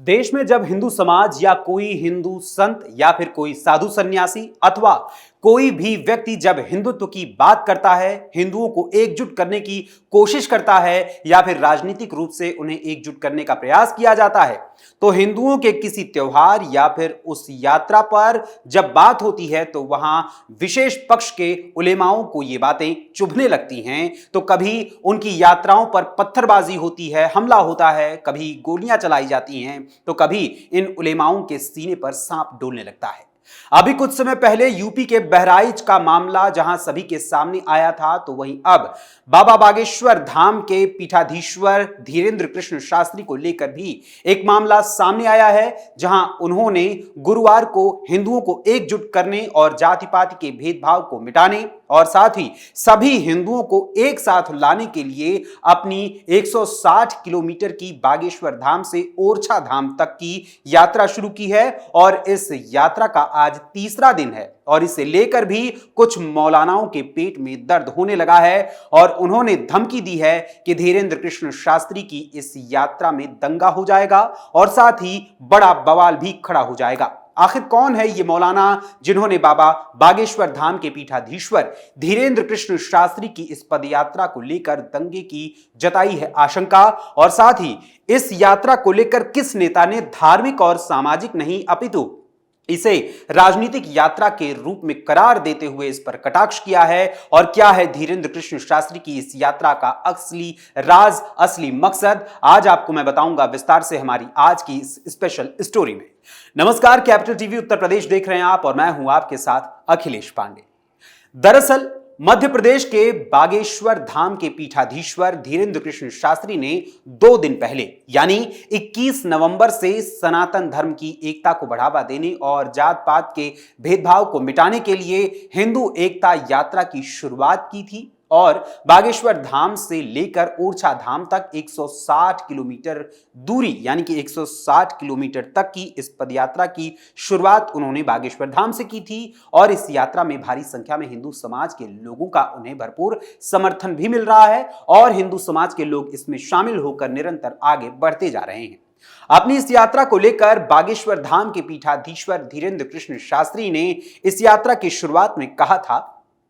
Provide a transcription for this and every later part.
देश में जब हिंदू समाज या कोई हिंदू संत या फिर कोई साधु सन्यासी अथवा कोई भी व्यक्ति जब हिंदुत्व की बात करता है, हिंदुओं को एकजुट करने की कोशिश करता है या फिर राजनीतिक रूप से उन्हें एकजुट करने का प्रयास किया जाता है, तो हिंदुओं के किसी त्योहार या फिर उस यात्रा पर जब बात होती है तो वहां विशेष पक्ष के उलेमाओं को ये बातें चुभने लगती हैं। तो कभी उनकी यात्राओं पर पत्थरबाजी होती है, हमला होता है, कभी गोलियां चलाई जाती हैं, तो कभी इन उलेमाओं के सीने पर सांप डोलने लगता है। अभी कुछ समय पहले यूपी के बहराइच का मामला जहां सभी के सामने आया था, तो वहीं अब बाबा बागेश्वर धाम के पीठाधीश्वर धीरेंद्र कृष्ण शास्त्री को लेकर भी एक मामला सामने आया है, जहां उन्होंने गुरुवार को हिंदुओं को एकजुट करने और जाति पाति के भेदभाव को मिटाने और साथ ही सभी हिंदुओं को एक साथ लाने के लिए अपनी 160 किलोमीटर की बागेश्वर धाम से ओरछा धाम तक की यात्रा शुरू की है। और इस यात्रा का आज तीसरा दिन है और इसे लेकर भी कुछ मौलानाओं के पेट में दर्द होने लगा है और उन्होंने धमकी दी है कि धीरेंद्र कृष्ण शास्त्री की इस यात्रा में दंगा हो जाएगा और साथ ही बड़ा बवाल भी खड़ा हो जाएगा। आखिर कौन है ये मौलाना जिन्होंने बाबा बागेश्वर धाम के पीठाधीश्वर धीरेंद्र कृष्ण शास्त्री की इस पदयात्रा को लेकर दंगे की जताई है आशंका, और साथ ही इस यात्रा को लेकर किस नेता ने धार्मिक और सामाजिक नहीं अपितु इसे राजनीतिक यात्रा के रूप में करार देते हुए इस पर कटाक्ष किया है, और क्या है धीरेंद्र कृष्ण शास्त्री की इस यात्रा का असली राज, असली मकसद, आज आपको मैं बताऊंगा विस्तार से हमारी आज की इस स्पेशल स्टोरी में। नमस्कार, कैपिटल टीवी उत्तर प्रदेश देख रहे हैं आप और मैं हूं आपके साथ अखिलेश पांडे। दरअसल मध्य प्रदेश के बागेश्वर धाम के पीठाधीश्वर धीरेंद्र कृष्ण शास्त्री ने 2 दिन पहले यानी 21 नवंबर से सनातन धर्म की एकता को बढ़ावा देने और जात पात के भेदभाव को मिटाने के लिए हिंदू एकता यात्रा की शुरुआत की थी और बागेश्वर धाम से लेकर ओरछा धाम तक 160 किलोमीटर दूरी यानी कि 160 किलोमीटर तक की इस पदयात्रा की शुरुआत उन्होंने बागेश्वर धाम से की थी। और इस यात्रा में भारी संख्या में हिंदू समाज के लोगों का उन्हें भरपूर समर्थन भी मिल रहा है और हिंदू समाज के लोग इसमें शामिल होकर निरंतर आगे बढ़ते जा रहे हैं। अपनी इस यात्रा को लेकर बागेश्वर धाम के पीठाधीश्वर धीरेंद्र कृष्ण शास्त्री ने इस यात्रा की शुरुआत में कहा था,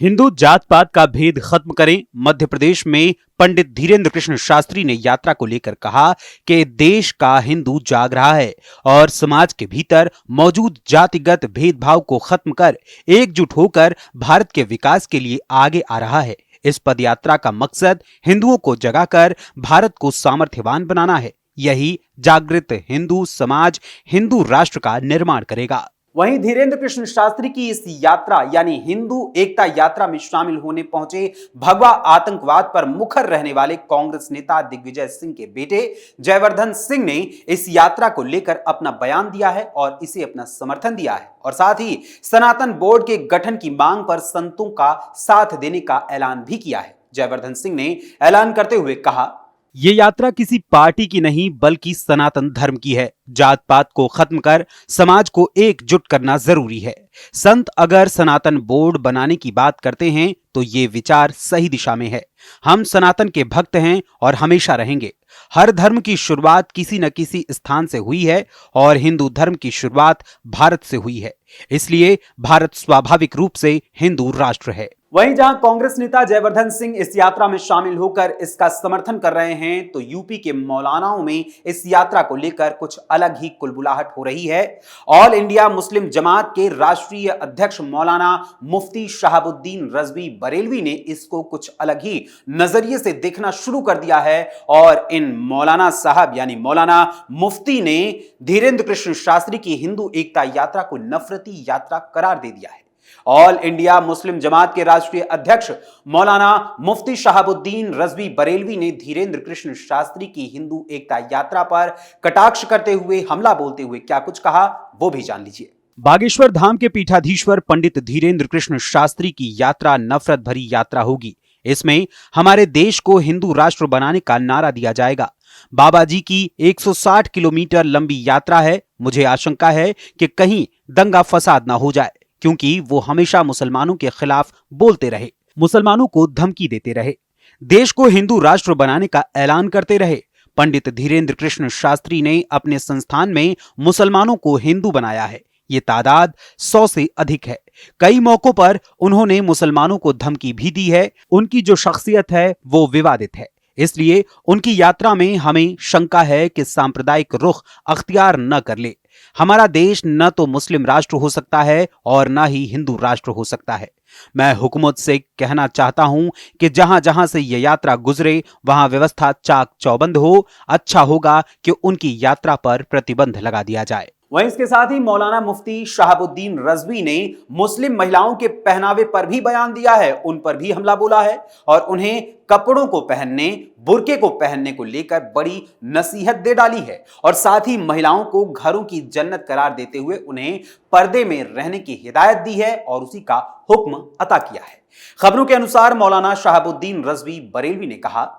हिंदू जात पात का भेद खत्म करें। मध्य प्रदेश में पंडित धीरेंद्र कृष्ण शास्त्री ने यात्रा को लेकर कहा कि देश का हिंदू जाग रहा है और समाज के भीतर मौजूद जातिगत भेदभाव को खत्म कर एकजुट होकर भारत के विकास के लिए आगे आ रहा है। इस पदयात्रा का मकसद हिंदुओं को जगाकर भारत को सामर्थ्यवान बनाना है। यही जागृत हिंदू समाज हिंदू राष्ट्र का निर्माण करेगा। वहीं धीरेंद्र कृष्ण शास्त्री की इस यात्रा यानी हिंदू एकता यात्रा में शामिल होने पहुंचे भगवा आतंकवाद पर मुखर रहने वाले कांग्रेस नेता दिग्विजय सिंह के बेटे जयवर्धन सिंह ने इस यात्रा को लेकर अपना बयान दिया है और इसे अपना समर्थन दिया है और साथ ही सनातन बोर्ड के गठन की मांग पर संतों का साथ देने का ऐलान भी किया है। जयवर्धन सिंह ने ऐलान करते हुए कहा, ये यात्रा किसी पार्टी की नहीं बल्कि सनातन धर्म की है। जात पात को खत्म कर समाज को एकजुट करना जरूरी है। संत अगर सनातन बोर्ड बनाने की बात करते हैं तो ये विचार सही दिशा में है। हम सनातन के भक्त हैं और हमेशा रहेंगे। हर धर्म की शुरुआत किसी न किसी स्थान से हुई है और हिंदू धर्म की शुरुआत भारत से हुई है, इसलिए भारत स्वाभाविक रूप से हिंदू राष्ट्र है। वहीं जहां कांग्रेस नेता जयवर्धन सिंह इस यात्रा में शामिल होकर इसका समर्थन कर रहे हैं, तो यूपी के मौलानाओं में इस यात्रा को लेकर कुछ अलग ही कुलबुलाहट हो रही है। ऑल इंडिया मुस्लिम जमात के राष्ट्रीय अध्यक्ष मौलाना मुफ्ती शहाबुद्दीन रजवी बरेलवी ने इसको कुछ अलग ही नजरिए से देखना शुरू कर दिया है और इन मौलाना साहब यानी मौलाना मुफ्ती ने धीरेंद्र कृष्ण शास्त्री की हिंदू एकता यात्रा को नफरती यात्रा करार दे दिया है। ऑल इंडिया मुस्लिम जमात के राष्ट्रीय अध्यक्ष मौलाना मुफ्ती शहाबुद्दीन रजवी बरेलवी ने धीरेंद्र कृष्ण शास्त्री की हिंदू एकता यात्रा पर कटाक्ष करते हुए हमला बोलते हुए क्या कुछ कहा, वो भी जान लीजिए। बागेश्वर धाम के पीठाधीश्वर पंडित धीरेंद्र कृष्ण शास्त्री की यात्रा नफरत भरी यात्रा होगी। इसमें हमारे देश को हिंदू राष्ट्र बनाने का नारा दिया जाएगा। बाबा जी की 160 किलोमीटर लंबी यात्रा है। मुझे आशंका है कि कहीं दंगा फसाद ना हो जाए, क्योंकि वो हमेशा मुसलमानों के खिलाफ बोलते रहे, मुसलमानों को धमकी देते रहे, देश को हिंदू राष्ट्र बनाने का ऐलान करते रहे, पंडित धीरेन्द्र कृष्ण शास्त्री ने अपने संस्थान में मुसलमानों को हिंदू बनाया है। ये तादाद 100 से अधिक है। कई मौकों पर उन्होंने मुसलमानों को धमकी भी दी है। उनकी जो शख्सियत है वो विवादित है, इसलिए उनकी यात्रा में हमें शंका है कि सांप्रदायिक रुख अख्तियार न कर ले। हमारा देश न तो मुस्लिम राष्ट्र हो सकता है और न ही हिंदू राष्ट्र हो सकता है। मैं हुकूमत से कहना चाहता हूं कि जहां जहां से यह यात्रा गुजरे वहां व्यवस्था चाक चौबंद हो। अच्छा होगा कि उनकी यात्रा पर प्रतिबंध लगा दिया जाए। वहीं इसके साथ ही मौलाना मुफ्ती शहाबुद्दीन रजवी ने मुस्लिम महिलाओं के पहनावे पर भी बयान दिया है, उन पर भी हमला बोला है और उन्हें कपड़ों को पहनने, बुर्के को पहनने को लेकर बड़ी नसीहत दे डाली है और साथ ही महिलाओं को घरों की जन्नत करार देते हुए उन्हें पर्दे में रहने की हिदायत दी है और उसी का हुक्म अता किया है। खबरों के अनुसार मौलाना शहाबुद्दीन रजवी बरेलवी ने कहा,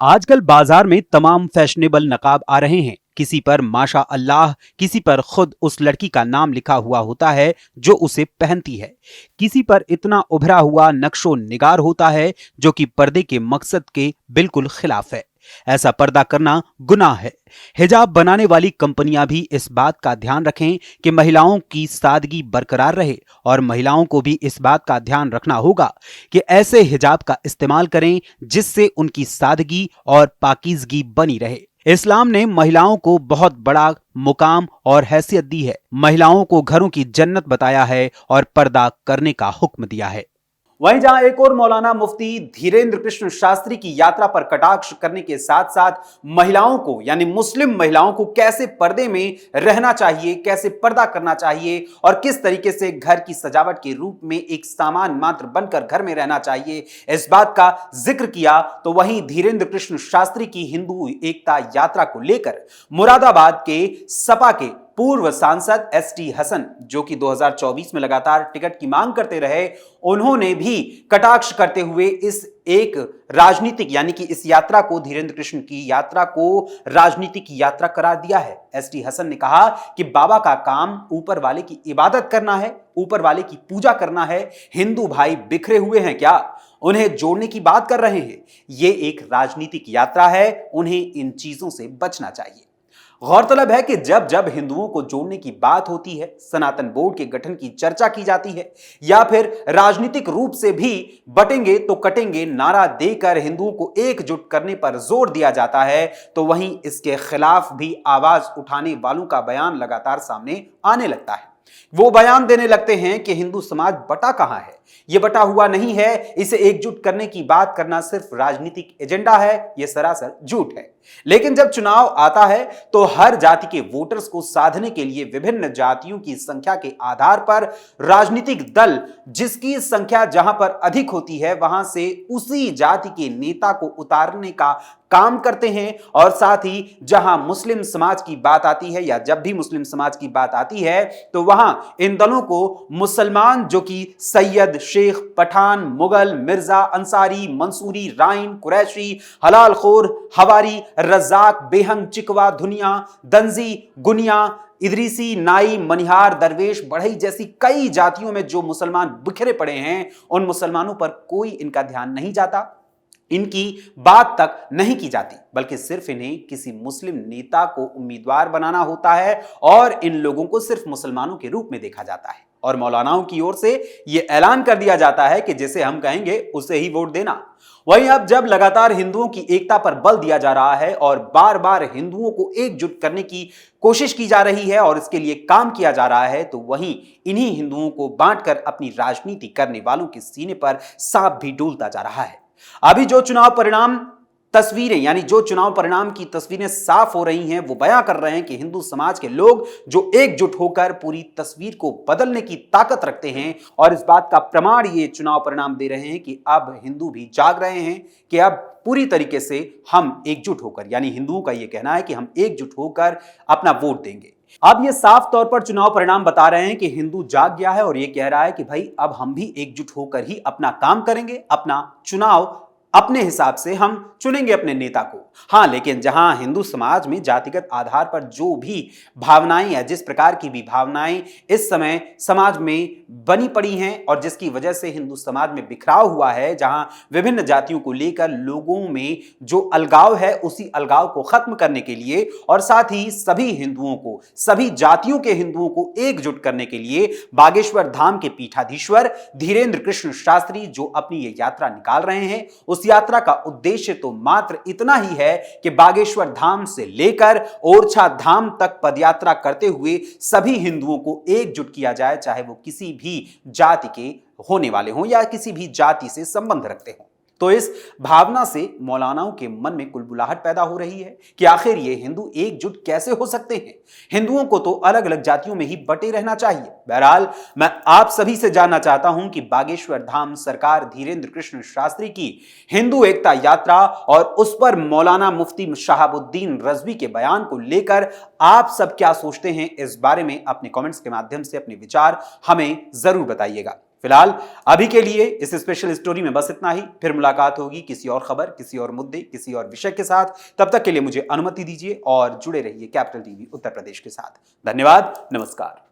आजकल बाजार में तमाम फैशनेबल नकाब आ रहे हैं। किसी पर माशा अल्लाह, किसी पर खुद उस लड़की का नाम लिखा हुआ होता है जो उसे पहनती है। किसी पर इतना उभरा हुआ नक्शो निगार होता है जो कि पर्दे के मकसद के बिल्कुल खिलाफ है। ऐसा पर्दा करना गुनाह है। हिजाब बनाने वाली कंपनियां भी इस बात का ध्यान रखें कि महिलाओं की सादगी बरकरार रहे और महिलाओं को भी इस बात का ध्यान रखना होगा कि ऐसे हिजाब का इस्तेमाल करें जिससे उनकी सादगी और पाकीज़गी बनी रहे। इस्लाम ने महिलाओं को बहुत बड़ा मुकाम और हैसियत दी है। महिलाओं को घरों की जन्नत बताया है और पर्दा करने का हुक्म दिया है। वहीं जहां एक और मौलाना मुफ्ती धीरेन्द्र कृष्ण शास्त्री की यात्रा पर कटाक्ष करने के साथ साथ महिलाओं को यानी मुस्लिम महिलाओं को कैसे पर्दे में रहना चाहिए, कैसे पर्दा करना चाहिए और किस तरीके से घर की सजावट के रूप में एक सामान मात्र बनकर घर में रहना चाहिए, इस बात का जिक्र किया, तो वहीं धीरेन्द्र कृष्ण शास्त्री की हिंदू एकता यात्रा को लेकर मुरादाबाद के सपा के पूर्व सांसद एसटी हसन, जो कि 2024 में लगातार टिकट की मांग करते रहे, उन्होंने भी कटाक्ष करते हुए इस एक राजनीतिक यानी कि इस यात्रा को, धीरेन्द्र कृष्ण की यात्रा को राजनीतिक यात्रा करार दिया है। एसटी हसन ने कहा कि बाबा का काम ऊपर वाले की इबादत करना है, ऊपर वाले की पूजा करना है। हिंदू भाई बिखरे हुए हैं क्या? उन्हें जोड़ने की बात कर रहे हैं। ये एक राजनीतिक यात्रा है, उन्हें इन चीजों से बचना चाहिए। गौरतलब है कि जब जब हिंदुओं को जोड़ने की बात होती है, सनातन बोर्ड के गठन की चर्चा की जाती है या फिर राजनीतिक रूप से भी बटेंगे तो कटेंगे नारा देकर हिंदुओं को एकजुट करने पर जोर दिया जाता है, तो वहीं इसके खिलाफ भी आवाज उठाने वालों का बयान लगातार सामने आने लगता है। वो बयान देने लगते हैं कि हिंदू समाज बटा कहां है, ये बटा हुआ नहीं है, इसे एकजुट करने की बात करना सिर्फ राजनीतिक एजेंडा है, ये सरासर झूठ है। लेकिन जब चुनाव आता है तो हर जाति के वोटर्स को साधने के लिए विभिन्न जातियों की संख्या के आधार पर राजनीतिक दल जिसकी संख्या जहां पर अधिक होती है वहां से उसी जाति के नेता को उतारने का काम करते हैं और साथ ही जहां मुस्लिम समाज की बात आती है या जब भी मुस्लिम समाज की बात आती है तो वहां इन दलों को मुसलमान जो कि सैयद, शेख, पठान, मुगल, मिर्जा, अंसारी, मंसूरी, राइन, कुरैशी, हलालखोर, हवारी, रज़ाक, बेहंग, चिकवा, धुनिया, दंजी, गुनिया, इदरीसी, नाई, मनिहार, दरवेश, बढ़ई जैसी कई जातियों में जो मुसलमान बिखरे पड़े हैं, उन मुसलमानों पर कोई इनका ध्यान नहीं जाता, इनकी बात तक नहीं की जाती, बल्कि सिर्फ इन्हें किसी मुस्लिम नेता को उम्मीदवार बनाना होता है और इन लोगों को सिर्फ मुसलमानों के रूप में देखा जाता है और मौलानाओं की ओर से यह ऐलान कर दिया जाता है कि जिसे हम कहेंगे उसे ही वोट देना। वहीं अब जब लगातार हिंदुओं की एकता पर बल दिया जा रहा है और बार बार हिंदुओं को एकजुट करने की कोशिश की जा रही है और इसके लिए काम किया जा रहा है, तो वहीं इन्हीं हिंदुओं को बांटकर अपनी राजनीति करने वालों के सीने पर सांप भी डूलता जा रहा है। अभी जो चुनाव परिणाम तस्वीरें यानी जो चुनाव परिणाम की तस्वीरें साफ हो रही हैं वो बयां कर रहे हैं कि हिंदू समाज के लोग जो एकजुट होकर पूरी तस्वीर को बदलने की ताकत रखते हैं और इस बात का प्रमाण ये चुनाव परिणाम दे रहे हैं कि अब हिंदू भी जाग रहे हैं कि अब पूरी तरीके से हम एकजुट होकर, यानी हिंदुओं का यह कहना है कि हम एकजुट होकर अपना वोट देंगे। अब ये साफ तौर पर चुनाव परिणाम बता रहे हैं कि हिंदू जाग गया है और ये कह रहा है कि भाई अब हम भी एकजुट होकर ही अपना काम करेंगे, अपना चुनाव अपने हिसाब से हम चुनेंगे अपने नेता को। हाँ, लेकिन जहां हिंदू समाज में जातिगत आधार पर जो भी भावनाएं या जिस प्रकार की भी भावनाएं इस समय समाज में बनी पड़ी हैं और जिसकी वजह से हिंदू समाज में बिखराव हुआ है, जहां विभिन्न जातियों को लेकर लोगों में जो अलगाव है, उसी अलगाव को खत्म करने के लिए और साथ ही सभी हिंदुओं को, सभी जातियों के हिंदुओं को एकजुट करने के लिए बागेश्वर धाम के पीठाधीश्वर धीरेन्द्र कृष्ण शास्त्री जो अपनी ये यात्रा निकाल रहे हैं, उस यात्रा का उद्देश्य तो मात्र इतना ही है कि बागेश्वर धाम से लेकर ओरछा धाम तक पदयात्रा करते हुए सभी हिंदुओं को एकजुट किया जाए, चाहे वो किसी भी जाति के होने वाले हों या किसी भी जाति से संबंध रखते हों। तो इस भावना से मौलानाओं के मन में कुलबुलाहट पैदा हो रही है कि आखिर ये हिंदू एकजुट कैसे हो सकते हैं। हिंदुओं को तो अलग अलग जातियों में ही बटे रहना चाहिए। बहरहाल मैं आप सभी से जानना चाहता हूं कि बागेश्वर धाम सरकार धीरेन्द्र कृष्ण शास्त्री की हिंदू एकता यात्रा और उस पर मौलाना मुफ्ती शहाबुद्दीन रजवी के बयान को लेकर आप सब क्या सोचते हैं, इस बारे में अपने कमेंट्स के माध्यम से अपने विचार हमें जरूर बताइएगा। फिलहाल अभी के लिए इस स्पेशल स्टोरी में बस इतना ही। फिर मुलाकात होगी किसी और खबर, किसी और मुद्दे, किसी और विषय के साथ। तब तक के लिए मुझे अनुमति दीजिए और जुड़े रहिए कैपिटल टीवी उत्तर प्रदेश के साथ। धन्यवाद, नमस्कार।